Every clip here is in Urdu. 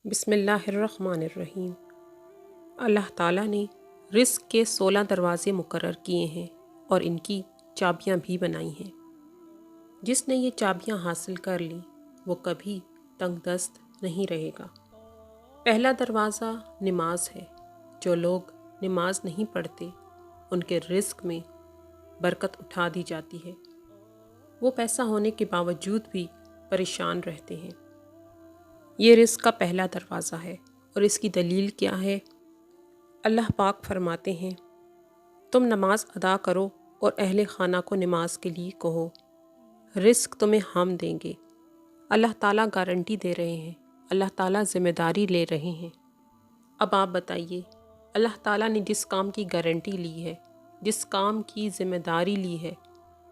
بسم اللہ الرحمن الرحیم۔ اللہ تعالیٰ نے رزق کے 16 دروازے مقرر کیے ہیں اور ان کی چابیاں بھی بنائی ہیں۔ جس نے یہ چابیاں حاصل کر لیں وہ کبھی تنگ دست نہیں رہے گا۔ پہلا دروازہ نماز ہے۔ جو لوگ نماز نہیں پڑھتے ان کے رزق میں برکت اٹھا دی جاتی ہے۔ وہ پیسہ ہونے کے باوجود بھی پریشان رہتے ہیں۔ یہ رزق کا پہلا دروازہ ہے اور اس کی دلیل کیا ہے؟ اللہ پاک فرماتے ہیں، تم نماز ادا کرو اور اہل خانہ کو نماز کے لیے کہو، رزق تمہیں ہم دیں گے۔ اللہ تعالیٰ گارنٹی دے رہے ہیں، اللہ تعالیٰ ذمہ داری لے رہے ہیں۔ اب آپ بتائیے، اللہ تعالیٰ نے جس کام کی گارنٹی لی ہے، جس کام کی ذمہ داری لی ہے،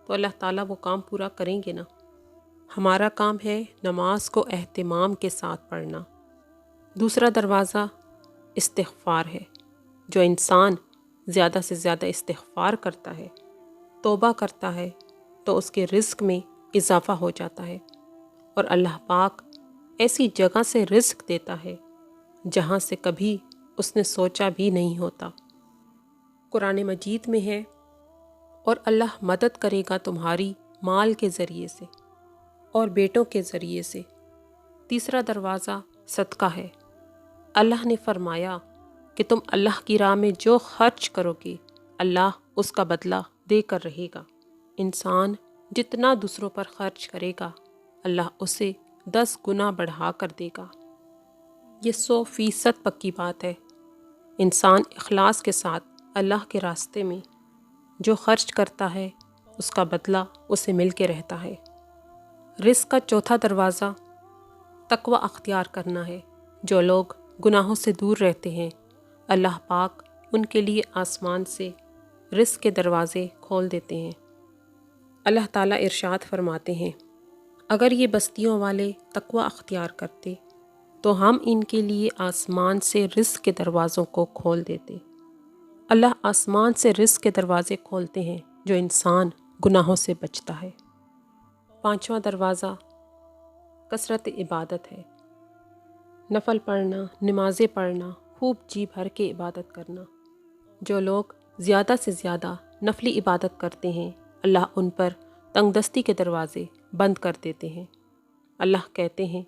تو اللہ تعالیٰ وہ کام پورا کریں گے نا۔ ہمارا کام ہے نماز کو اہتمام کے ساتھ پڑھنا۔ دوسرا دروازہ استغفار ہے۔ جو انسان زیادہ سے زیادہ استغفار کرتا ہے، توبہ کرتا ہے، تو اس کے رزق میں اضافہ ہو جاتا ہے اور اللہ پاک ایسی جگہ سے رزق دیتا ہے جہاں سے کبھی اس نے سوچا بھی نہیں ہوتا۔ قرآن مجید میں ہے، اور اللہ مدد کرے گا تمہاری مال کے ذریعے سے اور بیٹوں کے ذریعے سے۔ تیسرا دروازہ صدقہ ہے۔ اللہ نے فرمایا کہ تم اللہ کی راہ میں جو خرچ کرو گے اللہ اس کا بدلہ دے کر رہے گا۔ انسان جتنا دوسروں پر خرچ کرے گا اللہ اسے 10 گنا بڑھا کر دے گا۔ یہ 100% پکی بات ہے۔ انسان اخلاص کے ساتھ اللہ کے راستے میں جو خرچ کرتا ہے اس کا بدلہ اسے مل کے رہتا ہے۔ رزق کا چوتھا دروازہ تقوی اختیار کرنا ہے۔ جو لوگ گناہوں سے دور رہتے ہیں اللہ پاک ان کے لیے آسمان سے رزق کے دروازے کھول دیتے ہیں۔ اللہ تعالیٰ ارشاد فرماتے ہیں، اگر یہ بستیوں والے تقوی اختیار کرتے تو ہم ان کے لیے آسمان سے رزق کے دروازوں کو کھول دیتے۔ اللہ آسمان سے رزق کے دروازے کھولتے ہیں جو انسان گناہوں سے بچتا ہے۔ پانچواں دروازہ کثرت عبادت ہے۔ نفل پڑھنا، نمازیں پڑھنا، خوب جی بھر کے عبادت کرنا۔ جو لوگ زیادہ سے زیادہ نفلی عبادت کرتے ہیں اللہ ان پر تنگ دستی کے دروازے بند کر دیتے ہیں۔ اللہ کہتے ہیں،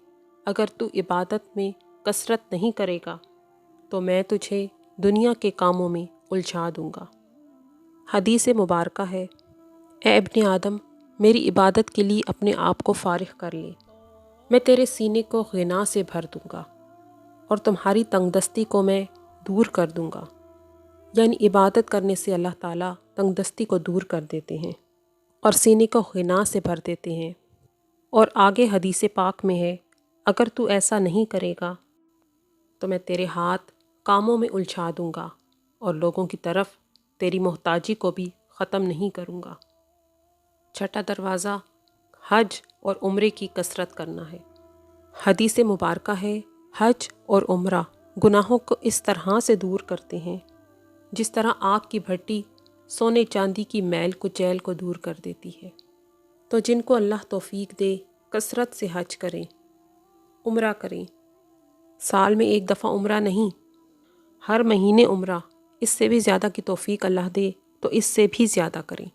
اگر تو عبادت میں کثرت نہیں کرے گا تو میں تجھے دنیا کے کاموں میں الجھا دوں گا۔ حدیث مبارکہ ہے، اے ابن آدم، میری عبادت کے لیے اپنے آپ کو فارغ کر لے، میں تیرے سینے کو غنا سے بھر دوں گا اور تمہاری تنگ دستی کو میں دور کر دوں گا۔ یعنی عبادت کرنے سے اللہ تعالیٰ تنگ دستی کو دور کر دیتے ہیں اور سینے کو غنا سے بھر دیتے ہیں۔ اور آگے حدیث پاک میں ہے، اگر تو ایسا نہیں کرے گا تو میں تیرے ہاتھ کاموں میں الجھا دوں گا اور لوگوں کی طرف تیری محتاجی کو بھی ختم نہیں کروں گا۔ چھٹا دروازہ حج اور عمرے کی کثرت کرنا ہے۔ حدیث مبارکہ ہے، حج اور عمرہ گناہوں کو اس طرح سے دور کرتے ہیں جس طرح آگ کی بھٹی سونے چاندی کی میل کچیل کو دور کر دیتی ہے۔ تو جن کو اللہ توفیق دے کثرت سے حج کریں، عمرہ کریں۔ سال میں ایک دفعہ عمرہ نہیں، ہر مہینے عمرہ۔ اس سے بھی زیادہ کی توفیق اللہ دے تو اس سے بھی زیادہ کریں۔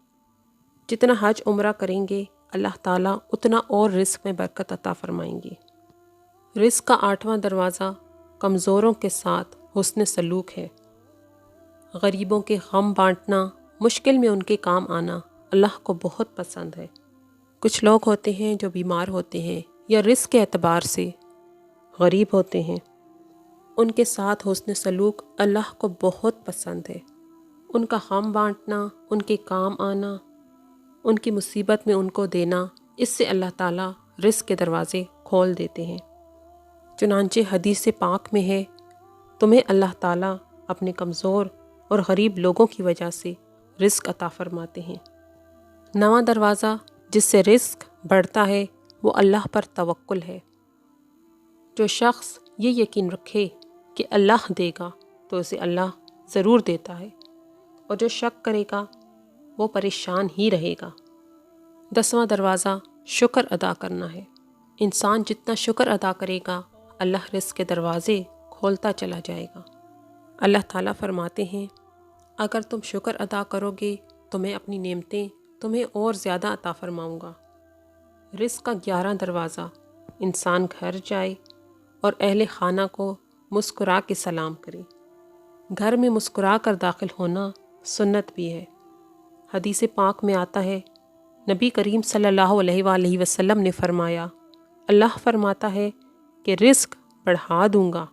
جتنا حج عمرہ کریں گے اللہ تعالیٰ اتنا اور رزق میں برکت عطا فرمائیں گے۔ رزق کا 8واں دروازہ کمزوروں کے ساتھ حسن سلوک ہے۔ غریبوں کے غم بانٹنا، مشکل میں ان کے کام آنا اللہ کو بہت پسند ہے۔ کچھ لوگ ہوتے ہیں جو بیمار ہوتے ہیں یا رزق کے اعتبار سے غریب ہوتے ہیں، ان کے ساتھ حسن سلوک اللہ کو بہت پسند ہے۔ ان کا غم بانٹنا، ان کے کام آنا، ان کی مصیبت میں ان کو دینا، اس سے اللہ تعالیٰ رزق کے دروازے کھول دیتے ہیں۔ چنانچہ حدیث پاک میں ہے، تمہیں اللہ تعالیٰ اپنے کمزور اور غریب لوگوں کی وجہ سے رزق عطا فرماتے ہیں۔ 9واں دروازہ جس سے رزق بڑھتا ہے وہ اللہ پر توکل ہے۔ جو شخص یہ یقین رکھے کہ اللہ دے گا تو اسے اللہ ضرور دیتا ہے، اور جو شک کرے گا وہ پریشان ہی رہے گا۔ 10واں دروازہ شکر ادا کرنا ہے۔ انسان جتنا شکر ادا کرے گا اللہ رزق کے دروازے کھولتا چلا جائے گا۔ اللہ تعالیٰ فرماتے ہیں اگر تم شکر ادا کرو گے تو میں اپنی نعمتیں تمہیں اور زیادہ عطا فرماؤں گا۔ رزق کا 11 دروازہ، انسان گھر جائے اور اہل خانہ کو مسکرا کے سلام کرے۔ گھر میں مسکرا کر داخل ہونا سنت بھی ہے۔ حدیث پاک میں آتا ہے نبی کریم صلی اللہ علیہ وآلہ وسلم نے فرمایا اللہ فرماتا ہے کہ رزق بڑھا دوں گا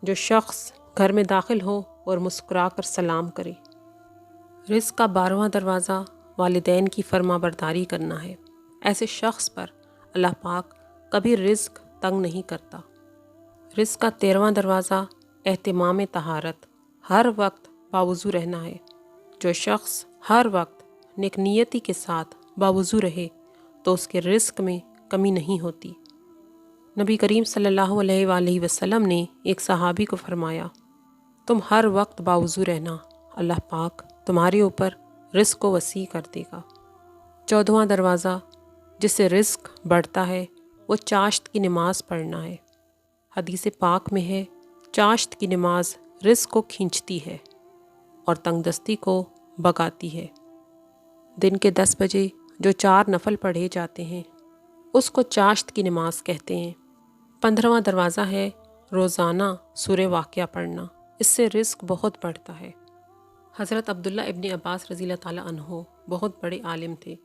جو شخص گھر میں داخل ہو اور مسکرا کر سلام کرے۔ رزق کا 12واں دروازہ والدین کی فرما برداری کرنا ہے۔ ایسے شخص پر اللہ پاک کبھی رزق تنگ نہیں کرتا۔ رزق کا 13واں دروازہ اہتمام طہارت، ہر وقت باوضو رہنا ہے۔ جو شخص ہر وقت نیک نیتی کے ساتھ باوضو رہے تو اس کے رزق میں کمی نہیں ہوتی۔ نبی کریم صلی اللہ علیہ وآلہ وسلم نے ایک صحابی کو فرمایا تم ہر وقت باوضو رہنا، اللہ پاک تمہارے اوپر رزق کو وسیع کر دے گا۔ 14واں دروازہ جس سے رزق بڑھتا ہے وہ چاشت کی نماز پڑھنا ہے۔ حدیث پاک میں ہے چاشت کی نماز رزق کو کھینچتی ہے اور تنگ دستی کو بگاتی ہے۔ دن کے 10 بجے جو 4 نفل پڑھے جاتے ہیں اس کو چاشت کی نماز کہتے ہیں۔ 15واں دروازہ ہے روزانہ سورہ واقعہ پڑھنا، اس سے رزق بہت بڑھتا ہے۔ حضرت عبداللہ ابن عباس رضی اللہ تعالیٰ عنہ بہت بڑے عالم تھے۔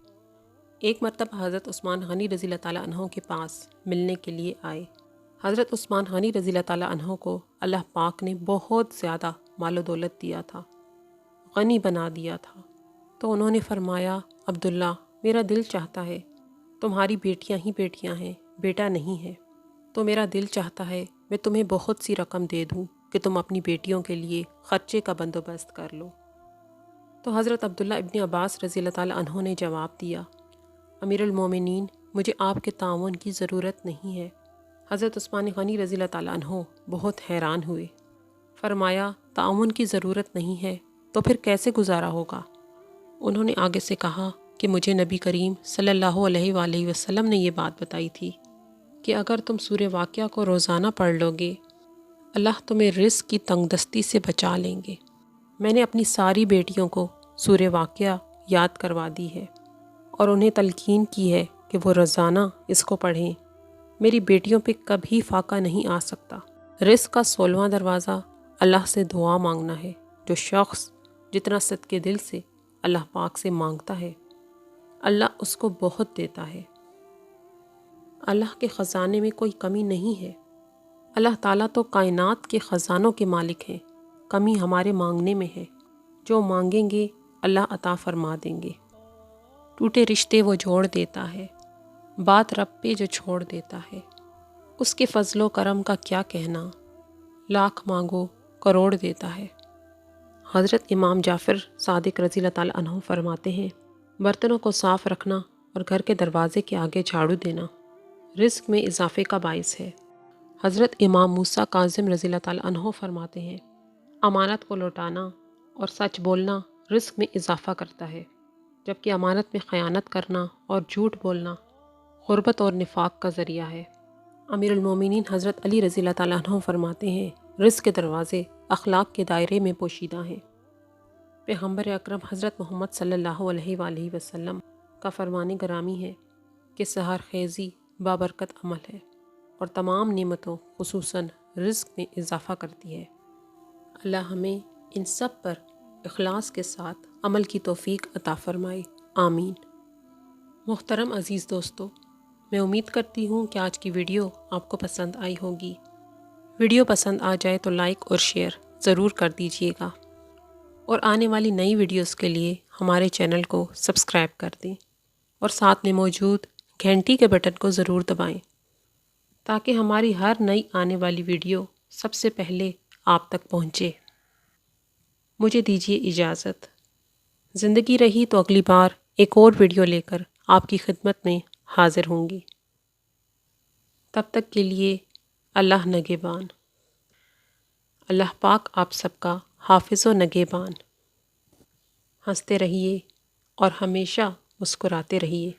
ایک مرتبہ حضرت عثمان غنی رضی اللہ تعالیٰ عنہ کے پاس ملنے کے لیے آئے۔ حضرت عثمان غنی رضی اللہ تعالیٰ عنہ کو اللہ پاک نے بہت زیادہ مال و دولت دیا تھا، غنی بنا دیا تھا۔ تو انہوں نے فرمایا عبداللہ میرا دل چاہتا ہے، تمہاری بیٹیاں ہی بیٹیاں ہیں، بیٹا نہیں ہے، تو میرا دل چاہتا ہے میں تمہیں بہت سی رقم دے دوں کہ تم اپنی بیٹیوں کے لیے خرچے کا بندوبست کر لو۔ تو حضرت عبداللہ ابن عباس رضی اللہ تعالیٰ عنہ نے جواب دیا امیر المومنین مجھے آپ کے تعاون کی ضرورت نہیں ہے۔ حضرت عثمان غنی رضی اللہ تعالیٰ عنہ بہت حیران ہوئے، فرمایا تعاون کی ضرورت نہیں ہے تو پھر کیسے گزارا ہوگا؟ انہوں نے آگے سے کہا کہ مجھے نبی کریم صلی اللہ علیہ وآلہ وسلم نے یہ بات بتائی تھی کہ اگر تم سورہ واقعہ کو روزانہ پڑھ لو گے اللہ تمہیں رزق کی تنگ دستی سے بچا لیں گے۔ میں نے اپنی ساری بیٹیوں کو سورہ واقعہ یاد کروا دی ہے اور انہیں تلقین کی ہے کہ وہ روزانہ اس کو پڑھیں۔ میری بیٹیوں پہ کبھی فاقہ نہیں آ سکتا۔ رزق کا 16واں دروازہ اللہ سے دعا مانگنا ہے۔ جو شخص جتنا صدقے دل سے اللہ پاک سے مانگتا ہے اللہ اس کو بہت دیتا ہے۔ اللہ کے خزانے میں کوئی کمی نہیں ہے۔ اللہ تعالیٰ تو کائنات کے خزانوں کے مالک ہیں، کمی ہمارے مانگنے میں ہے۔ جو مانگیں گے اللہ عطا فرما دیں گے۔ ٹوٹے رشتے وہ جوڑ دیتا ہے، بات رب پہ جو چھوڑ دیتا ہے۔ اس کے فضل و کرم کا کیا کہنا، لاکھ مانگو کروڑ دیتا ہے۔ حضرت امام جعفر صادق رضی اللہ تعالیٰ عنہ فرماتے ہیں برتنوں کو صاف رکھنا اور گھر کے دروازے کے آگے جھاڑو دینا رزق میں اضافے کا باعث ہے۔ حضرت امام موسیٰ کاظم رضی اللہ تعالیٰ عنہ فرماتے ہیں امانت کو لوٹانا اور سچ بولنا رزق میں اضافہ کرتا ہے، جبکہ امانت میں خیانت کرنا اور جھوٹ بولنا غربت اور نفاق کا ذریعہ ہے۔ امیر المومنین حضرت علی رضی اللہ تعالیٰ عنہ فرماتے ہیں رزق کے دروازے اخلاق کے دائرے میں پوشیدہ ہیں۔ پیغمبر اکرم حضرت محمد صلی اللہ علیہ وآلہ وسلم کا فرمان گرامی ہے کہ سحر خیزی بابرکت عمل ہے اور تمام نعمتوں خصوصاً رزق میں اضافہ کرتی ہے۔ اللہ ہمیں ان سب پر اخلاص کے ساتھ عمل کی توفیق عطا فرمائے، آمین۔ محترم عزیز دوستو، میں امید کرتی ہوں کہ آج کی ویڈیو آپ کو پسند آئی ہوگی۔ ویڈیو پسند آ جائے تو لائک اور شیئر ضرور کر دیجیے گا اور آنے والی نئی ویڈیوز کے لیے ہمارے چینل کو سبسکرائب کر دیں اور ساتھ میں موجود گھنٹی کے بٹن کو ضرور دبائیں تاکہ ہماری ہر نئی آنے والی ویڈیو سب سے پہلے آپ تک پہنچے۔ مجھے دیجیے اجازت۔ زندگی رہی تو اگلی بار ایک اور ویڈیو لے کر آپ کی خدمت میں حاضر ہوں گی۔ تب تک کے لیے اللہ نگہبان۔ اللہ پاک آپ سب کا حافظ و نگہبان۔ ہنستے رہیے اور ہمیشہ مسکراتے رہیے۔